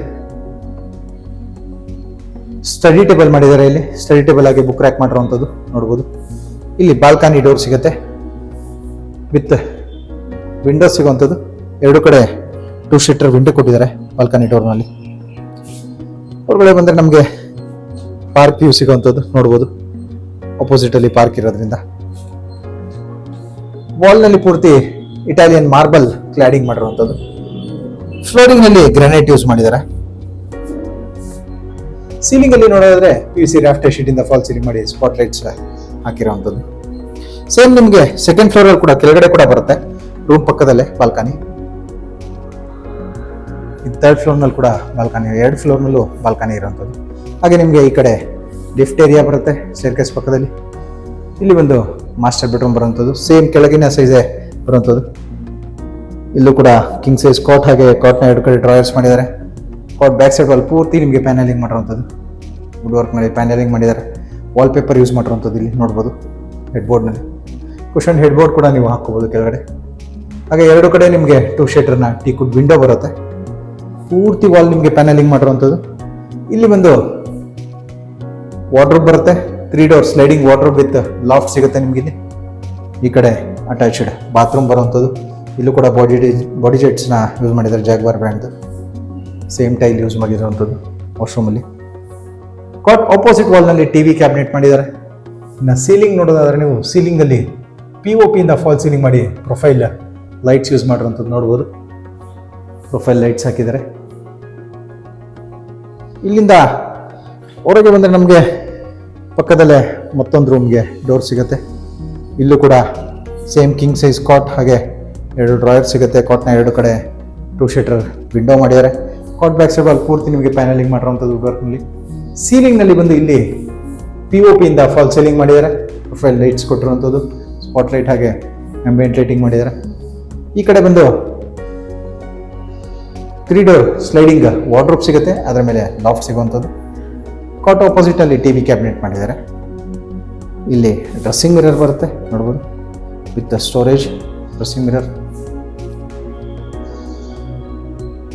ಸ್ಟಡಿ ಟೇಬಲ್ ಮಾಡಿದ್ದಾರೆ. ಇಲ್ಲಿ ಸ್ಟಡಿ ಟೇಬಲ್ ಆಗಿ ಬುಕ್ ರ್ಯಾಕ್ ಮಾಡಿರುವಂಥದ್ದು ನೋಡ್ಬೋದು. ಇಲ್ಲಿ ಬಾಲ್ಕನಿ ಡೋರ್ ಸಿಗುತ್ತೆ ವಿತ್ ವಿಂಡೋ ಸಿಗುವಂಥದ್ದು. 2 ಕಡೆ 2 ಶೀಟರ್ ವಿಂಡೋ ಕೊಟ್ಟಿದ್ದಾರೆ ಬಾಲ್ಕನಿ ಡೋರ್ನಲ್ಲಿ. ಹೊರಗಡೆ ಬಂದರೆ ನಮಗೆ ಪಾರ್ಕ್ ವ್ಯೂ ಸಿಗೋವಂಥದ್ದು ನೋಡ್ಬೋದು. ಅಪೋಸಿಟಲ್ಲಿ ಪಾರ್ಕ್ ಇರೋದ್ರಿಂದ ವಾಲ್ನಲ್ಲಿ ಪೂರ್ತಿ ಇಟಾಲಿಯನ್ ಮಾರ್ಬಲ್ ಕ್ಲಾಡಿಂಗ್ ಮಾಡಿರುವಂಥದ್ದು. ಫ್ಲೋರಿಂಗ್ನಲ್ಲಿ ಗ್ರಾನೈಟ್ ಯೂಸ್ ಮಾಡಿದ್ದಾರೆ. ಸೀಲಿಂಗ್ ಅಲ್ಲಿ ನೋಡೋದಾದ್ರೆ PVC ರಾಫ್ಟರ್ ಶೀಟ್ ಇಂದ ಫಾಲ್ ಸೀಲಿಂಗ್ ಮಾಡಿ ಸ್ಪಾಟ್ ಲೈಟ್ಸ್ ಹಾಕಿರೋವಂಥದ್ದು. ಸೇಮ್ ನಿಮಗೆ ಸೆಕೆಂಡ್ ಫ್ಲೋರ್ ಅಲ್ಲಿ ಕೂಡ ಕೆಳಗಡೆ ಕೂಡ ಬರುತ್ತೆ, ರೂಮ್ ಪಕ್ಕದಲ್ಲೇ ಬಾಲ್ಕನಿ. ಥರ್ಡ್ ಫ್ಲೋರ್ ನಲ್ಲಿ ಕೂಡ ಬಾಲ್ಕನಿ, 2 ಫ್ಲೋರ್ ನಲ್ಲೂ ಬಾಲ್ಕನಿ ಇರುವಂಥದ್ದು. ಹಾಗೆ ನಿಮಗೆ ಈ ಕಡೆ ಲಿಫ್ಟ್ ಏರಿಯಾ ಬರುತ್ತೆ ಸ್ಟೇರ್ಕೇಸ್ ಪಕ್ಕದಲ್ಲಿ. ಇಲ್ಲಿ ಒಂದು ಮಾಸ್ಟರ್ ಬೆಡ್ರೂಮ್ ಬರುವಂಥದ್ದು, ಸೇಮ್ ಕೆಳಗಿನ ಸೈಜೇ ಬರುವಂಥದ್ದು. ಇಲ್ಲೂ ಕೂಡ ಕಿಂಗ್ ಸೈಜ್ ಕಾಟ್, ಹಾಗೆ ಕಾಟ್ನ 2 ಕಡೆ ಡ್ರಾಯರ್ಸ್ ಮಾಡಿದ್ದಾರೆ. ಕಾಟ್ ಬ್ಯಾಕ್ ಸೈಡ್ ಅಲ್ಲಿ ಪೂರ್ತಿ ನಿಮಗೆ ಪ್ಯಾನಲಿಂಗ್ ಮಾಡಿರುವಂಥದ್ದು, ವುಡ್ ವರ್ಕ್ ಮಾಡಿ ಪ್ಯಾನಲಿಂಗ್ ಮಾಡಿದ್ದಾರೆ. ವಾಲ್ ಪೇಪರ್ ಯೂಸ್ ಮಾಡಿರುವಂಥದ್ದು ಇಲ್ಲಿ ನೋಡ್ಬೋದು. ಹೆಡ್ ಬೋರ್ಡ್ನಲ್ಲಿ ಕುಷನ್ ಹೆಡ್ ಬೋರ್ಡ್ ಕೂಡ ನೀವು ಹಾಕೋಬಹುದು ಕೆಳಗಡೆ. ಹಾಗೆ 2 ಕಡೆ ನಿಮಗೆ 2 ಶೇಟರ್ನ ಟೀಕುಡ್ ವಿಂಡೋ ಬರುತ್ತೆ. ಪೂರ್ತಿ ವಾಲ್ ನಿಮಗೆ ಪ್ಯಾನಲಿಂಗ್ ಮಾಡಿರುವಂಥದ್ದು. ಇಲ್ಲಿ ಬಂದು ವಾರ್ಡ್ರೋಬ್ ಬರುತ್ತೆ, 3 door sliding wardrobe with loft ಸಿಗುತ್ತೆ ನಿಮ್ಗೆ ಇಲ್ಲಿ. ಈ ಕಡೆ ಅಟ್ಯಾಚ್ಡ್ ಬಾತ್ರೂಮ್ ಬರುವಂಥದ್ದು. ಇಲ್ಲೂ ಕೂಡ ಬಾಡಿ ಜೆಟ್ಸ್ನ ಯೂಸ್ ಮಾಡಿದ್ದಾರೆ, Jaguar brand. Same tile use ಮಾಡಿರುವಂಥದ್ದು ವಾಶ್ರೂಮಲ್ಲಿ. ಕಾಟ್ ಆಪೋಸಿಟ್ ವಾಲ್ನಲ್ಲಿ TV ಕ್ಯಾಬಿನೆಟ್ ಮಾಡಿದ್ದಾರೆ. ಇನ್ನು ಸೀಲಿಂಗ್ ನೋಡೋದಾದ್ರೆ ನೀವು ಸೀಲಿಂಗಲ್ಲಿ POP ಇಂದ ಫಾಲ್ ಸೀಲಿಂಗ್ ಮಾಡಿ ಪ್ರೊಫೈಲ್ ಲೈಟ್ಸ್ ಯೂಸ್ ಮಾಡಿರುವಂಥದ್ದು ನೋಡ್ಬೋದು. ಪ್ರೊಫೈಲ್ ಲೈಟ್ಸ್ ಹಾಕಿದ್ದಾರೆ. ಇಲ್ಲಿಂದ ಹೊರಗೆ ಬಂದರೆ ನಮಗೆ ಪಕ್ಕದಲ್ಲೇ ಮತ್ತೊಂದು ರೂಮ್ಗೆ ಡೋರ್ ಸಿಗುತ್ತೆ. ಇಲ್ಲೂ ಕೂಡ ಸೇಮ್ ಕಿಂಗ್ ಸೈಜ್ ಕಾಟ್, ಹಾಗೆ 2 ಡ್ರಾಯರ್ ಸಿಗುತ್ತೆ. ಕಾಟ್ನ 2 ಕಡೆ 2 ಶೀಟರ್ ವಿಂಡೋ ಮಾಡಿದ್ದಾರೆ. ಕಾಟ್ ಬ್ಯಾಕ್ ಸೈಡ್ ಅಲ್ಲಿ ಪೂರ್ತಿ ನಿಮಗೆ ಪ್ಯಾನಲಿಂಗ್ ಮಾಡಿರುವಂಥದ್ದು ವರ್ಕ್ನಲ್ಲಿ. ಸೀಲಿಂಗ್ನಲ್ಲಿ ಬಂದು ಇಲ್ಲಿ POP ಇಂದ ಫಾಲ್ ಸೀಲಿಂಗ್ ಮಾಡಿದ್ದಾರೆ. ಪ್ರೊಫೈಲ್ ಲೈಟ್ಸ್ ಕೊಟ್ಟಿರುವಂಥದ್ದು, ಸ್ಪಾಟ್ ಲೈಟ್ ಹಾಗೆ ಆಂಬಿಯೆಂಟ್ ಲೈಟಿಂಗ್ ಮಾಡಿದ್ದಾರೆ. ಈ ಕಡೆ ಬಂದು 3 ಡೋರ್ ಸ್ಲೈಡಿಂಗ್ ವಾರ್ಡ್ರೋಬ್ ಸಿಗುತ್ತೆ, ಅದರ ಮೇಲೆ ಲಾಫ್ಟ್ ಸಿಗುವಂಥದ್ದು. ಕಾಟ್ ಆಪೋಸಿಟ್ ಅಲ್ಲಿ TV ಕ್ಯಾಬಿನೆಟ್ ಮಾಡಿದ್ದಾರೆ. ಇಲ್ಲಿ ಡ್ರೆಸ್ಸಿಂಗ್ ಮಿರರ್ ಬರುತ್ತೆ ನೋಡ್ಬೋದು, with storage dressing mirror.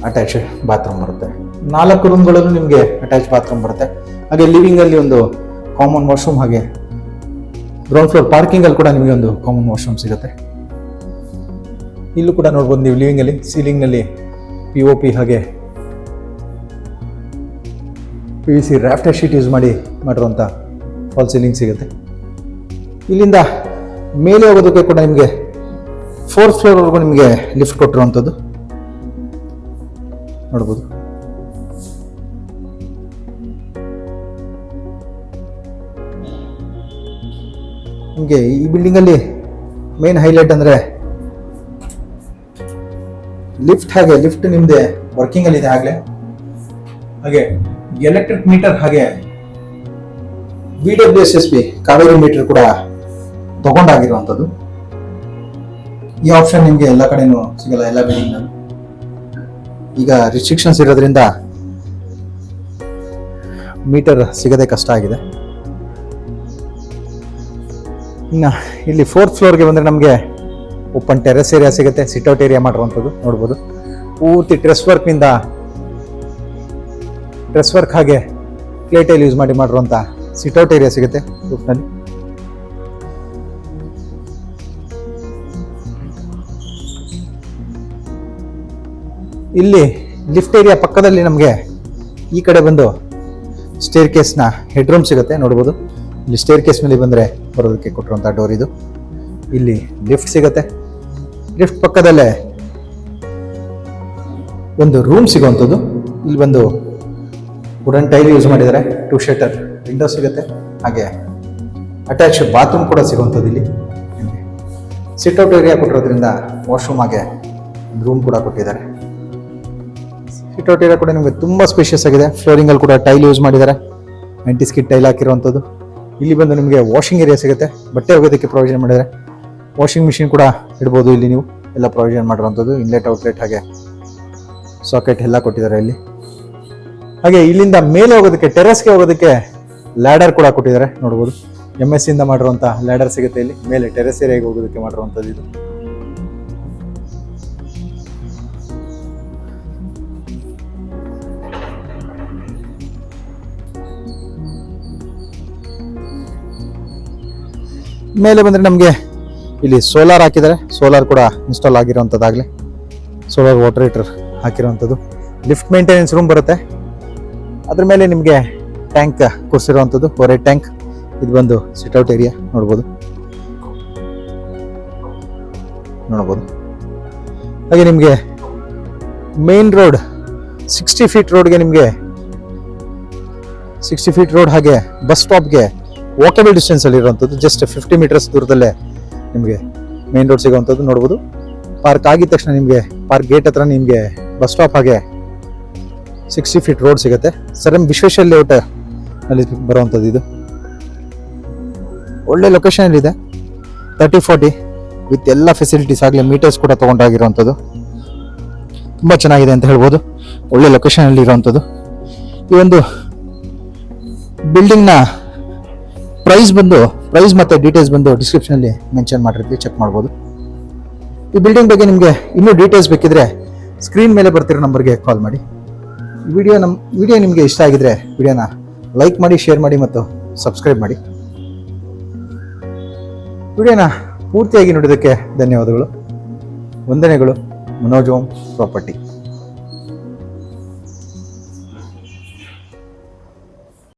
Attach bathroom ಬರುತ್ತೆ. 4 ರೂಮ್ಗಳಲ್ಲೂ ನಿಮಗೆ ಅಟ್ಯಾಚ್ ಬಾತ್ರೂಮ್ ಬರುತ್ತೆ. ಹಾಗೆ ಲಿವಿಂಗ್ ಅಲ್ಲಿ ಒಂದು ಕಾಮನ್ ವಾಶ್ರೂಮ್, ಹಾಗೆ ಗ್ರೌಂಡ್ ಫ್ಲೋರ್ ಪಾರ್ಕಿಂಗ್ ಅಲ್ಲಿ ಕೂಡ ನಿಮಗೆ ಒಂದು ಕಾಮನ್ ವಾಶ್ರೂಮ್ ಸಿಗುತ್ತೆ. ಇಲ್ಲೂ ಕೂಡ ನೋಡ್ಬೋದು ನೀವು ಲಿವಿಂಗ್ ಅಲ್ಲಿ ಸೀಲಿಂಗ್ ನಲ್ಲಿ POP ಹಾಗೆ PVC ರಾಫ್ಟರ್ ಶೀಟ್ ಯೂಸ್ ಮಾಡಿರುವಂಥ ಫಾಲ್ ಸೀಲಿಂಗ್ ಸಿಗುತ್ತೆ. ಇಲ್ಲಿಂದ ಮೇಲೆ ಹೋಗೋದಕ್ಕೆ ಕೂಡ ನಿಮಗೆ 4th ಫ್ಲೋರ್ವರೆಗೂ ನಿಮಗೆ ಲಿಫ್ಟ್ ಕೊಟ್ಟಿರುವಂಥದ್ದು ನೋಡ್ಬೋದು. ನಿಮಗೆ ಈ ಬಿಲ್ಡಿಂಗಲ್ಲಿ ಮೇನ್ ಹೈಲೈಟ್ ಅಂದರೆ ಲಿಫ್ಟ್. ಹಾಗೆ ಲಿಫ್ಟ್ ನಿಮ್ಮದೇ ವರ್ಕಿಂಗಲ್ಲಿ ಇದೆ ಆಗಲೇ. ಹಾಗೆ ಎಲೆಕ್ಟ್ರಿಕ್ ಮೀಟರ್ ಹಾಗೆ BWSSB ಕಾವೇರಿ ಮೀಟರ್ ಕೂಡ ತಗೊಂಡಾಗಿರುವಂಥದ್ದು. ಈ ಆಪ್ಷನ್ ನಿಮಗೆ ಎಲ್ಲ ಕಡೆನೂ ಸಿಗಲ್ಲ, ಎಲ್ಲ ಬಿಲ್ಡಿಂಗ್ನಲ್ಲಿ. ಈಗ ರಿಸ್ಟ್ರಿಕ್ಷನ್ಸ್ ಇರೋದ್ರಿಂದ ಮೀಟರ್ ಸಿಗದೆ ಕಷ್ಟ ಆಗಿದೆ. ಇನ್ನು ಇಲ್ಲಿ 4th ಫ್ಲೋರ್ಗೆ ಬಂದರೆ ನಮಗೆ ಓಪನ್ ಟೆರೆಸ್ ಏರಿಯಾ ಸಿಗುತ್ತೆ, ಸಿಟ್ಔಟ್ ಏರಿಯಾ ಮಾಡಿರುವಂಥದ್ದು ನೋಡ್ಬೋದು. ಪೂರ್ತಿ ಡ್ರೆಸ್ ವರ್ಕ್ ಹಾಗೆ ಕ್ಲೇ ಟೈಲ್ ಯೂಸ್ ಮಾಡಿರುವಂಥ ಸಿಟ್ಔಟ್ ಏರಿಯಾ ಸಿಗುತ್ತೆ ರೂಫ್ನಲ್ಲಿ. ಇಲ್ಲಿ ಲಿಫ್ಟ್ ಏರಿಯಾ ಪಕ್ಕದಲ್ಲಿ ನಮಗೆ ಈ ಕಡೆ ಬಂದು ಸ್ಟೇರ್ ಕೇಸ್ನ ಹೆಡ್ ರೂಮ್ ಸಿಗುತ್ತೆ ನೋಡ್ಬೋದು. ಇಲ್ಲಿ ಸ್ಟೇರ್ ಕೇಸ್ ಮೇಲೆ ಬಂದರೆ ಬರೋದಕ್ಕೆ ಕೊಟ್ಟಿರುವಂಥ ಡೋರ್ ಇದು. ಇಲ್ಲಿ ಲಿಫ್ಟ್ ಸಿಗುತ್ತೆ. ಲಿಫ್ಟ್ ಪಕ್ಕದಲ್ಲೇ ಒಂದು ರೂಮ್ ಸಿಗುವಂಥದ್ದು. ಇಲ್ಲಿ ಬಂದು ವುಡನ್ ಟೈಲ್ ಯೂಸ್ ಮಾಡಿದ್ದಾರೆ, 2 ಶೇಟರ್ ವಿಂಡೋ ಸಿಗುತ್ತೆ. ಹಾಗೆ ಅಟ್ಯಾಚ್ ಬಾತ್ರೂಮ್ ಕೂಡ ಸಿಗುವಂಥದ್ದು. ಇಲ್ಲಿ ಸಿಟ್ಔಟ್ ಏರಿಯಾ ಕೊಟ್ಟಿರೋದ್ರಿಂದ ವಾಶ್ರೂಮ್ ಹಾಗೆ ಒಂದು ರೂಮ್ ಕೂಡ ಕೊಟ್ಟಿದ್ದಾರೆ. ಸಿಟ್ಔಟ್ ಏರಿಯಾ ಕೂಡ ನಿಮಗೆ ತುಂಬ ಸ್ಪೇಷಿಯಸ್ ಆಗಿದೆ. ಫ್ಲೋರಿಂಗಲ್ಲಿ ಕೂಡ ಟೈಲ್ ಯೂಸ್ ಮಾಡಿದ್ದಾರೆ, ಆಂಟಿ ಸ್ಕಿಡ್ ಟೈಲ್ ಹಾಕಿರುವಂಥದ್ದು. ಇಲ್ಲಿ ಬಂದು ನಿಮಗೆ ವಾಷಿಂಗ್ ಏರಿಯಾ ಸಿಗುತ್ತೆ, ಬಟ್ಟೆ ಒಗೆಯೋದಕ್ಕೆ ಪ್ರೊವಿಷನ್ ಮಾಡಿದ್ದಾರೆ. ವಾಷಿಂಗ್ ಮಿಷಿನ್ ಕೂಡ ಇಡ್ಬೋದು ಇಲ್ಲಿ ನೀವು, ಎಲ್ಲ ಪ್ರೊವಿಷನ್ ಮಾಡಿರುವಂಥದ್ದು. ಇನ್ಲೆಟ್ ಔಟ್ಲೆಟ್ ಹಾಗೆ ಸಾಕೆಟ್ ಎಲ್ಲ ಕೊಟ್ಟಿದ್ದಾರೆ ಇಲ್ಲಿ. ಹಾಗೆ ಇಲ್ಲಿಂದ ಮೇಲೆ ಹೋಗೋದಕ್ಕೆ, ಟೆರೆಸ್ಗೆ ಹೋಗೋದಕ್ಕೆ ಲ್ಯಾಡರ್ ಕೂಡ ಕೊಟ್ಟಿದ್ದಾರೆ ನೋಡ್ಬೋದು. MS ಇಂದ ಮಾಡಿರುವಂಥ ಲ್ಯಾಡರ್ ಸಿಗುತ್ತೆ ಇಲ್ಲಿ ಮೇಲೆ ಟೆರೆಸ್ ಏರಿಯಾಗೆ ಹೋಗೋದಕ್ಕೆ ಮಾಡಿರುವಂಥದ್ದು ಇದು. ಮೇಲೆ ಬಂದರೆ ನಮಗೆ ಇಲ್ಲಿ ಸೋಲಾರ್ ಹಾಕಿದ್ದಾರೆ. ಸೋಲಾರ್ ಕೂಡ ಇನ್ಸ್ಟಾಲ್ ಆಗಿರುವಂಥದ್ದಾಗಲೇ, ಸೋಲಾರ್ ವಾಟರ್ ಹೀಟರ್ ಹಾಕಿರುವಂಥದ್ದು. ಲಿಫ್ಟ್ ಮೇಂಟೆನೆನ್ಸ್ ರೂಮ್ ಬರುತ್ತೆ. ಅದ್ರ ಮೇಲೆ ನಿಮಗೆ ಟ್ಯಾಂಕ್ ಕೂರಿಸಿರುವಂಥದ್ದು ಓವರ್ ಟ್ಯಾಂಕ್. ಇದು ಬಂದು ಸಿಟ್ಔಟ್ ಏರಿಯಾ ನೋಡ್ಬೋದು. ಹಾಗೆ ನಿಮಗೆ ಮೇನ್ ರೋಡ್ 60 ಫೀಟ್ ರೋಡ್ಗೆ ನಿಮಗೆ 60 ಫೀಟ್ ರೋಡ್, ಹಾಗೆ ಬಸ್ ಸ್ಟಾಪ್ಗೆ ವಾಕಬಲ್ ಡಿಸ್ಟೆನ್ಸ್ ಅಲ್ಲಿ ಇರುವಂಥದ್ದು. ಜಸ್ಟ್ 50 ಮೀಟರ್ಸ್ ದೂರದಲ್ಲೇ ನಿಮಗೆ ಮೇನ್ ರೋಡ್ ಸಿಗುವಂಥದ್ದು ನೋಡ್ಬೋದು. ಪಾರ್ಕ್ ಆಗಿದ ತಕ್ಷಣ ನಿಮಗೆ ಪಾರ್ಕ್ ಗೇಟ್ ಹತ್ರ ನಿಮಗೆ ಬಸ್ ಸ್ಟಾಪ್ ಹಾಗೆ 60 ಫೀಟ್ ರೋಡ್ ಸಿಗುತ್ತೆ. ಸರ್ ಎಂ ವಿಶ್ವೇಶ್ವರ ಲೇಔಟ್ ಅಲ್ಲಿ ಬರುವಂಥದ್ದು. ಇದು ಒಳ್ಳೆ ಲೊಕೇಶನ್ ಇದೆ, 30-40 ವಿತ್ ಎಲ್ಲ ಫೆಸಿಲಿಟೀಸ್ ಆಗಲಿ ಮೀಟರ್ಸ್ ಕೂಡ ತೊಗೊಂಡಾಗಿರುವಂಥದ್ದು. ತುಂಬ ಚೆನ್ನಾಗಿದೆ ಅಂತ ಹೇಳ್ಬೋದು. ಒಳ್ಳೆ ಲೊಕೇಶನಲ್ಲಿ ಇರುವಂಥದ್ದು. ಈ ಒಂದು ಬಿಲ್ಡಿಂಗ್ನ ಪ್ರೈಸ್ ಮತ್ತು ಡೀಟೇಲ್ಸ್ ಬಂದು ಡಿಸ್ಕ್ರಿಪ್ಷನಲ್ಲಿ ಮೆನ್ಷನ್ ಮಾಡಿರ್ತೀವಿ, ಚೆಕ್ ಮಾಡ್ಬೋದು. ಈ ಬಿಲ್ಡಿಂಗ್ ಬಗ್ಗೆ ನಿಮಗೆ ಇನ್ನೂ ಡೀಟೇಲ್ಸ್ ಬೇಕಿದ್ರೆ ಸ್ಕ್ರೀನ್ ಮೇಲೆ ಬರ್ತಿರೋ ನಂಬರ್ಗೆ ಕಾಲ್ ಮಾಡಿ. ವಿಡಿಯೋ ನಿಮಗೆ ಇಷ್ಟ ಆಗಿದ್ರೆ ವಿಡಿಯೋನ ಲೈಕ್ ಮಾಡಿ, ಶೇರ್ ಮಾಡಿ ಮತ್ತು ಸಬ್ಸ್ಕ್ರೈಬ್ ಮಾಡಿ. ವಿಡಿಯೋನ ಪೂರ್ತಿಯಾಗಿ ನೋಡೋದಕ್ಕೆ ಧನ್ಯವಾದಗಳು. ವಂದನೆಗಳು. ಮನೋಜ್ ಓಂ ಪ್ರಾಪರ್ಟಿ.